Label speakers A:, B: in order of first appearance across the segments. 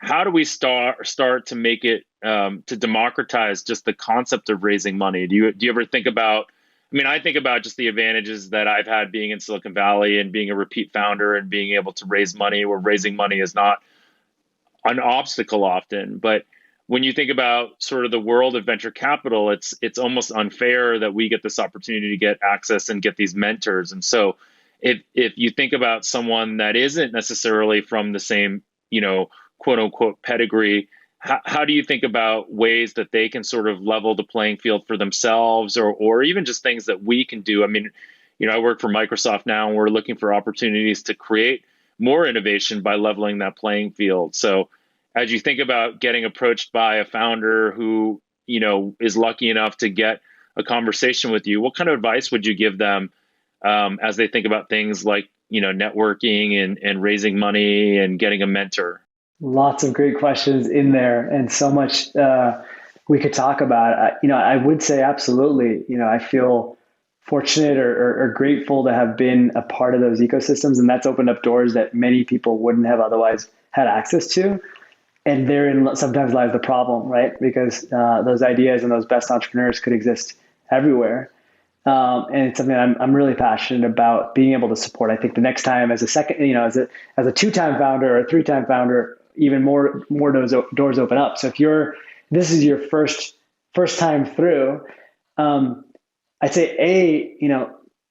A: how do we start to make it to democratize just the concept of raising money? Do you ever think about? I mean, I think about just the advantages that I've had being in Silicon Valley and being a repeat founder and being able to raise money, where raising money is not an obstacle often. But when you think about sort of the world of venture capital, it's almost unfair that we get this opportunity to get access and get these mentors. And so if you think about someone that isn't necessarily from the same, quote unquote pedigree, how do you think about ways that they can sort of level the playing field for themselves, or even just things that we can do? I mean, I work for Microsoft now, and we're looking for opportunities to create more innovation by leveling that playing field. So as you think about getting approached by a founder who, is lucky enough to get a conversation with you, what kind of advice would you give them as they think about things like, networking and raising money and getting a mentor?
B: Lots of great questions in there, and so much we could talk about. I would say absolutely. I feel fortunate or grateful to have been a part of those ecosystems, and that's opened up doors that many people wouldn't have otherwise had access to. And therein sometimes lies the problem, right? Because those ideas and those best entrepreneurs could exist everywhere. And it's something I'm really passionate about being able to support. I think the next time as a second, as a two-time founder or a three-time founder, even more doors open up. So if this is your first time through, I'd say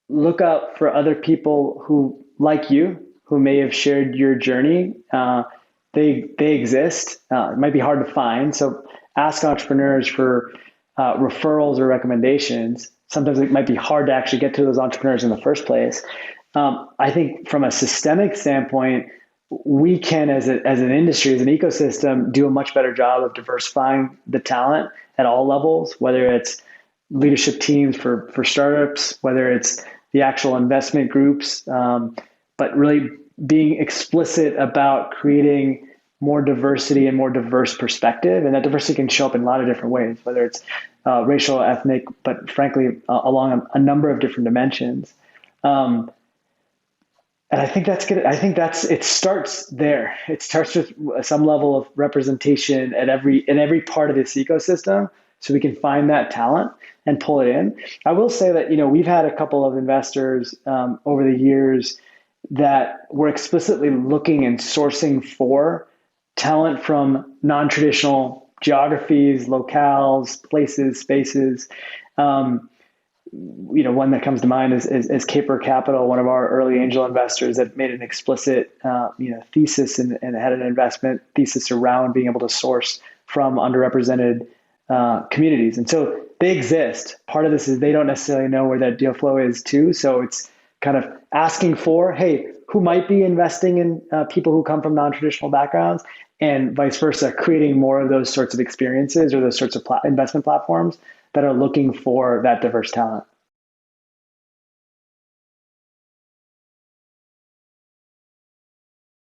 B: look out for other people who like you, who may have shared your journey. They exist. It might be hard to find. So ask entrepreneurs for referrals or recommendations. Sometimes it might be hard to actually get to those entrepreneurs in the first place. I think from a systemic standpoint, we can, as an industry, as an ecosystem, do a much better job of diversifying the talent at all levels, whether it's leadership teams for startups, whether it's the actual investment groups, but really being explicit about creating more diversity and more diverse perspective. And that diversity can show up in a lot of different ways, whether it's racial, ethnic, but frankly, along a number of different dimensions. And I think that's good. I think it starts there. It starts with some level of representation in every part of this ecosystem, so we can find that talent and pull it in. I will say that, we've had a couple of investors over the years that were explicitly looking and sourcing for talent from non-traditional geographies, locales, places, spaces. One that comes to mind is Caper Capital, one of our early angel investors that made an explicit, thesis and had an investment thesis around being able to source from underrepresented communities. And so they exist. Part of this is they don't necessarily know where that deal flow is too. So it's kind of asking for, hey, who might be investing in people who come from non-traditional backgrounds, and vice versa, creating more of those sorts of experiences or those sorts of investment platforms that are looking for that diverse talent.